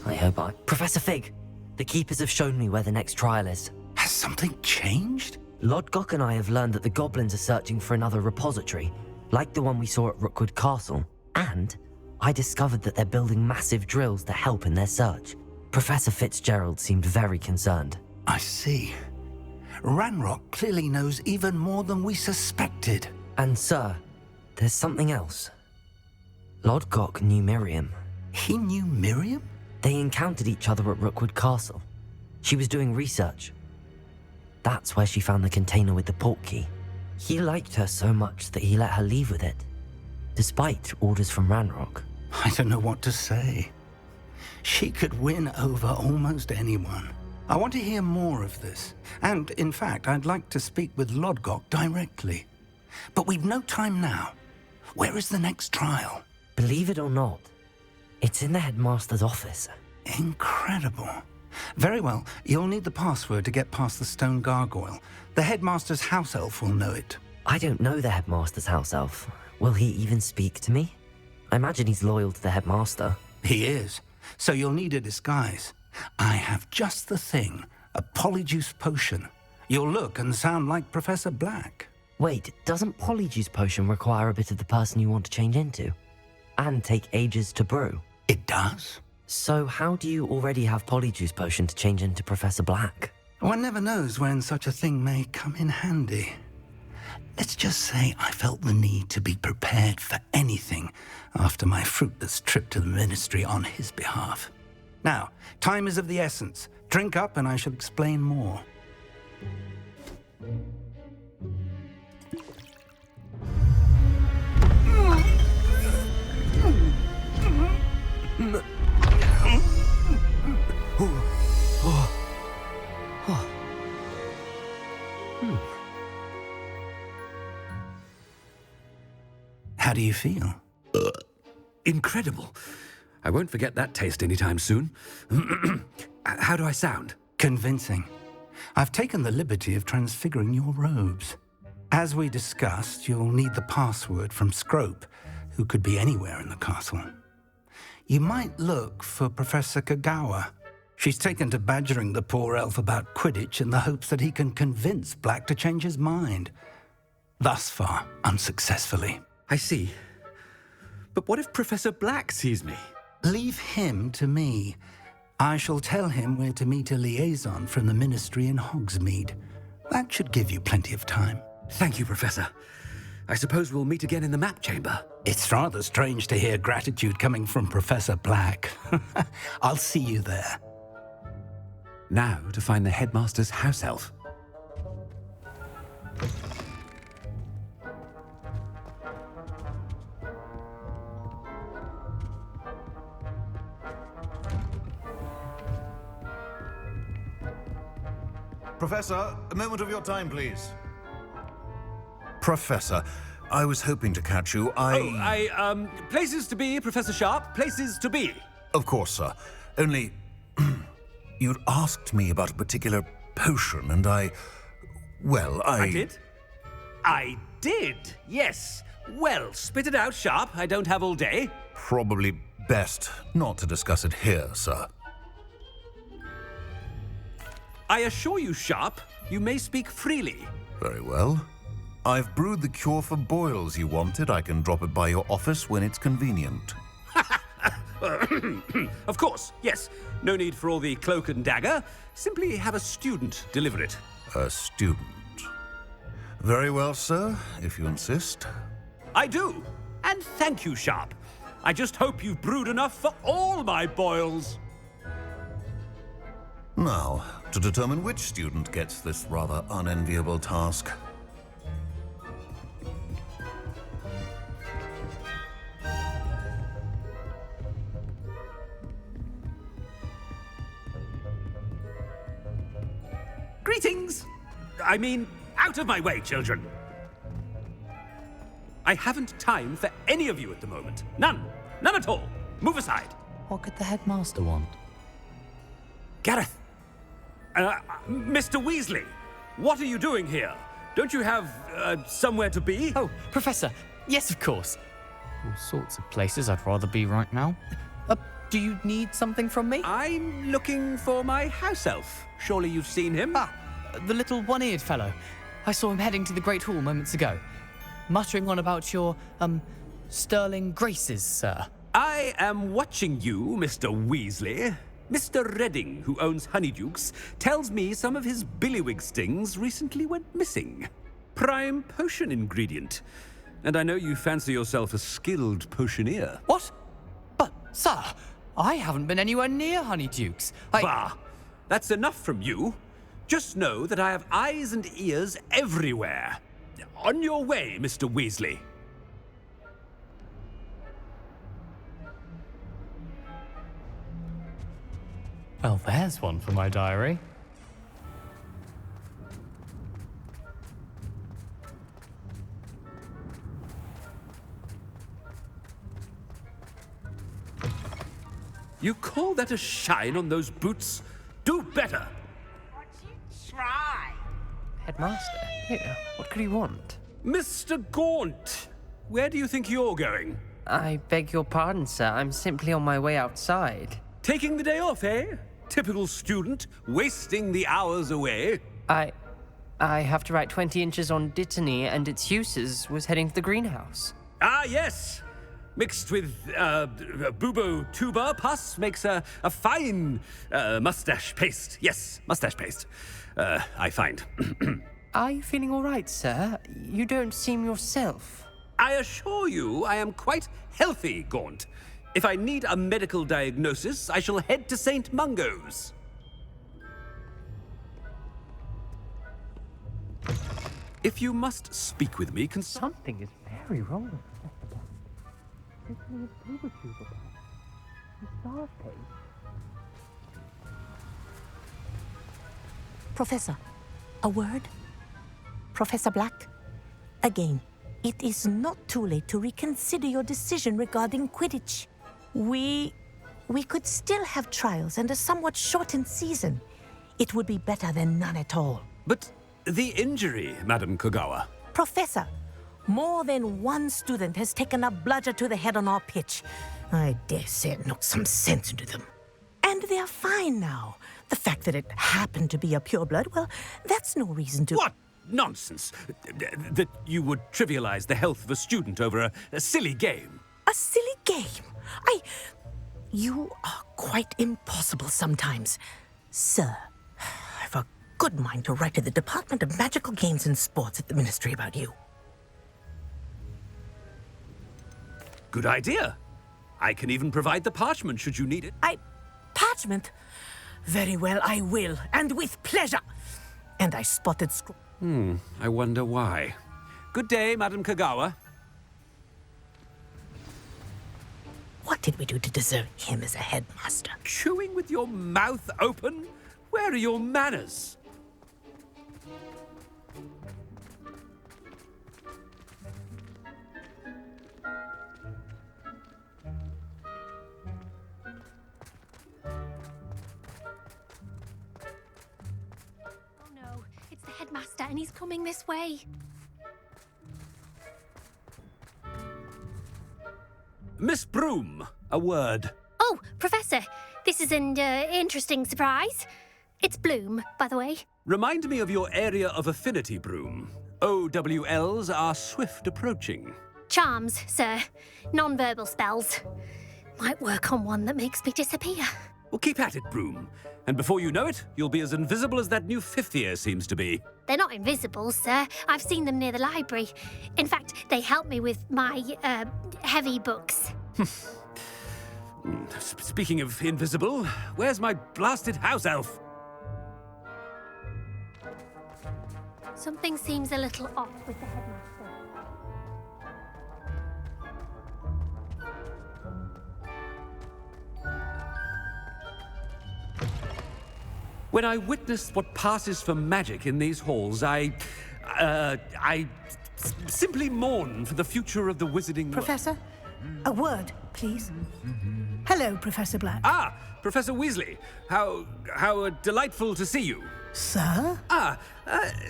I hope Professor Fig, the Keepers have shown me where the next trial is. Has something changed? Lodgok and I have learned that the goblins are searching for another repository, like the one we saw at Rookwood Castle. And I discovered that they're building massive drills to help in their search. Professor Fitzgerald seemed very concerned. I see. Ranrock clearly knows even more than we suspected. And sir, there's something else. Lodgok knew Miriam. He knew Miriam? They encountered each other at Rookwood Castle. She was doing research. That's where she found the container with the port key. He liked her so much that he let her leave with it, despite orders from Ranrock. I don't know what to say. She could win over almost anyone. I want to hear more of this. And, in fact, I'd like to speak with Lodgok directly. But we've no time now. Where is the next trial? Believe it or not, it's in the Headmaster's office. Incredible. Very well. You'll need the password to get past the stone gargoyle. The Headmaster's house elf will know it. I don't know the Headmaster's house elf. Will he even speak to me? I imagine he's loyal to the Headmaster. He is. So you'll need a disguise. I have just the thing. A polyjuice potion. You'll look and sound like Professor Black. Wait, doesn't Polyjuice Potion require a bit of the person you want to change into? And take ages to brew? It does. So how do you already have Polyjuice Potion to change into Professor Black? One never knows when such a thing may come in handy. Let's just say I felt the need to be prepared for anything after my fruitless trip to the Ministry on his behalf. Now, time is of the essence. Drink up and I shall explain more. How do you feel? Incredible. I won't forget that taste anytime soon. How do I sound? Convincing. I've taken the liberty of transfiguring your robes. As we discussed, you'll need the password from Scrope, who could be anywhere in the castle. You might look for Professor Kagawa. She's taken to badgering the poor elf about Quidditch in the hopes that he can convince Black to change his mind. Thus far, unsuccessfully. I see. But what if Professor Black sees me? Leave him to me. I shall tell him where to meet a liaison from the Ministry in Hogsmeade. That should give you plenty of time. Thank you, Professor. I suppose we'll meet again in the map chamber. It's rather strange to hear gratitude coming from Professor Black. I'll see you there. Now to find the Headmaster's house elf. Professor, a moment of your time, please. Professor, I was hoping to catch you. Places to be, Professor Sharp, places to be. Of course, sir. Only, you'd asked me about a particular potion, and I did? I did, yes. Well, spit it out, Sharp. I don't have all day. Probably best not to discuss it here, sir. I assure you, Sharp, you may speak freely. Very well. I've brewed the cure for boils you wanted. I can drop it by your office when it's convenient. Of course, yes. No need for all the cloak and dagger. Simply have a student deliver it. A student. Very well, sir, if you insist. I do. And thank you, Sharp. I just hope you've brewed enough for all my boils. Now, to determine which student gets this rather unenviable task. Greetings! I mean, out of my way, children. I haven't time for any of you at the moment. None. None at all. Move aside. What could the Headmaster want? Gareth! Mr. Weasley, what are you doing here? Don't you have, somewhere to be? Oh, Professor, yes, of course. All sorts of places I'd rather be right now. Do you need something from me? I'm looking for my house elf. Surely you've seen him? Ah, the little one-eared fellow. I saw him heading to the Great Hall moments ago, muttering on about your, sterling graces, sir. I am watching you, Mr. Weasley. Mr. Redding, who owns Honeydukes, tells me some of his billywig stings recently went missing. Prime potion ingredient. And I know you fancy yourself a skilled potioneer. What? But, sir, I haven't been anywhere near Honeydukes. Bah! That's enough from you. Just know that I have eyes and ears everywhere. On your way, Mr. Weasley. Well, there's one for my diary. You call that a shine on those boots? Do better! Try. Headmaster, here, what could he want? Mr. Gaunt, where do you think you're going? I beg your pardon, sir. I'm simply on my way outside. Taking the day off, eh? Typical student, wasting the hours away. I have to write 20 inches on Dittany and its uses was heading to the greenhouse. Ah, yes! Mixed with bubo tuba pus makes a fine mustache paste. Yes, mustache paste. I find. Are you feeling all right, sir? You don't seem yourself. I assure you I am quite healthy, Gaunt. If I need a medical diagnosis, I shall head to St. Mungo's. If you must speak with me, Something is very wrong with Professor, a word? Professor Black? Again, it is not too late to reconsider your decision regarding Quidditch. We could still have trials and a somewhat shortened season. It would be better than none at all. But the injury, Madam Kogawa. Professor, more than one student has taken a bludger to the head on our pitch. I dare say it knocked some sense into them. And they're fine now. The fact that it happened to be a pureblood, well, that's no reason to... What nonsense! That you would trivialize the health of a student over a silly game. A silly game? You are quite impossible sometimes. Sir, I've a good mind to write to the Department of Magical Games and Sports at the Ministry about you. Good idea. I can even provide the parchment should you need it. Parchment? Very well, I will, and with pleasure. And I spotted I wonder why. Good day, Madam Kogawa. What did we do to deserve him as a headmaster? Chewing with your mouth open? Where are your manners? Oh no, it's the headmaster and he's coming this way. Miss Broom, a word. Oh, Professor, this is an interesting surprise. It's Bloom, by the way. Remind me of your area of affinity, Broom. OWLs are swift approaching. Charms, sir. Non-verbal spells. Might work on one that makes me disappear. Well, keep at it, Broom. And before you know it, you'll be as invisible as that new fifth year seems to be. They're not invisible, sir. I've seen them near the library. In fact, they help me with my, heavy books. Speaking of invisible, where's my blasted house elf? Something seems a little off with the headmaster. When I witness what passes for magic in these halls, I simply mourn for the future of the wizarding world. Professor, a word, please. Hello, Professor Black. Ah, Professor Weasley. How delightful to see you. Sir?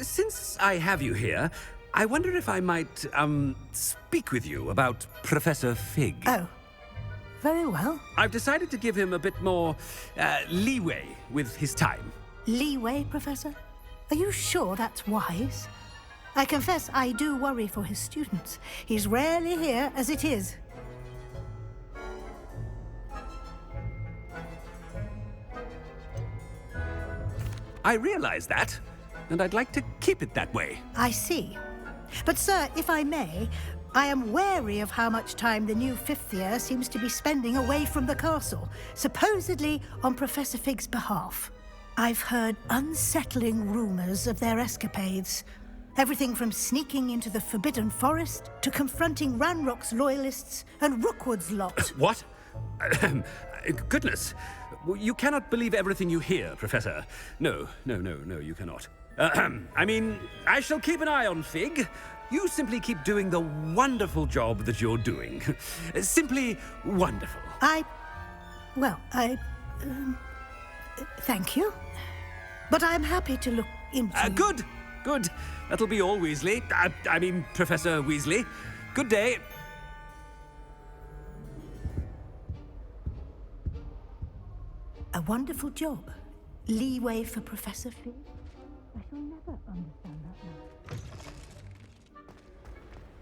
Since I have you here, I wonder if I might, speak with you about Professor Fig. Oh, Very well. I've decided to give him a bit more leeway with his time. Leeway, Professor? Are you sure that's wise? I confess I do worry for his students. He's rarely here as it is. I realize that, and I'd like to keep it that way. I see. But, sir, if I may, I am wary of how much time the new fifth year seems to be spending away from the castle, supposedly on Professor Fig's behalf. I've heard unsettling rumors of their escapades. Everything from sneaking into the Forbidden Forest to confronting Ranrock's loyalists and Rookwood's lot. What? Goodness. You cannot believe everything you hear, Professor. No, you cannot. I mean, I shall keep an eye on Fig. You simply keep doing the wonderful job that you're doing. Simply wonderful. Thank you. But I'm happy to look into... Good. That'll be all, Weasley. I mean, Professor Weasley. Good day. A wonderful job. Leeway for Professor Fig. I shall never understand that now.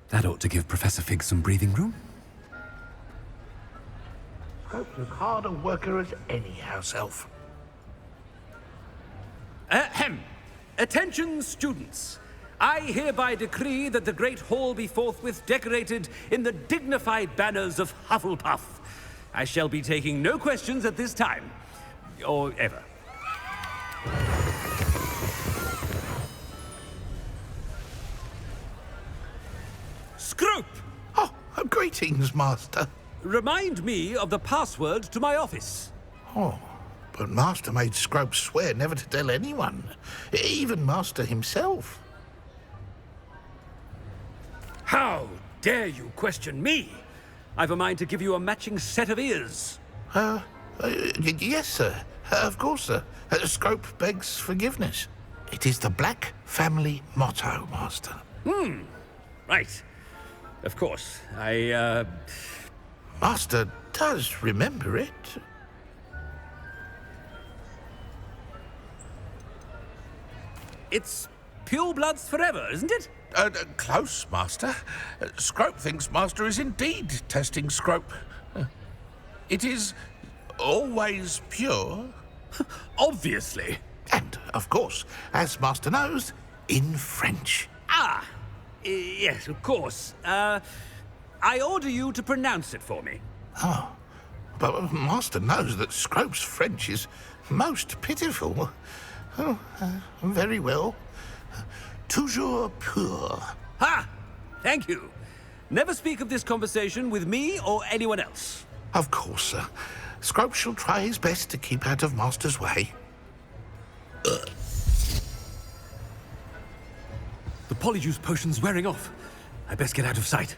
That ought to give Professor Fig some breathing room. Scope's as hard a worker as any house elf. Ahem. Attention, students. I hereby decree that the Great Hall be forthwith decorated in the dignified banners of Hufflepuff. I shall be taking no questions at this time. Or ever. Scrope! Oh, greetings, Master. Remind me of the password to my office. Oh, but Master made Scrope swear never to tell anyone, even Master himself. How dare you question me? I've a mind to give you a matching set of ears. Yes, sir. Of course, sir. Scrope begs forgiveness. It is the Black family motto, Master. Right. Of course. Master does remember it. It's purebloods forever, isn't it? Close, Master. Scrope thinks Master is indeed testing Scrope. It is always pure. Obviously. And, of course, as Master knows, in French. Yes, of course. I order you to pronounce it for me. Oh, but Master knows that Scrope's French is most pitiful. Oh, very well. Toujours pur. Ha! Thank you. Never speak of this conversation with me or anyone else. Of course, sir. Scrope shall try his best to keep out of Master's way. The polyjuice potion's wearing off. I best get out of sight.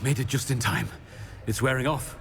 Made it just in time. It's wearing off.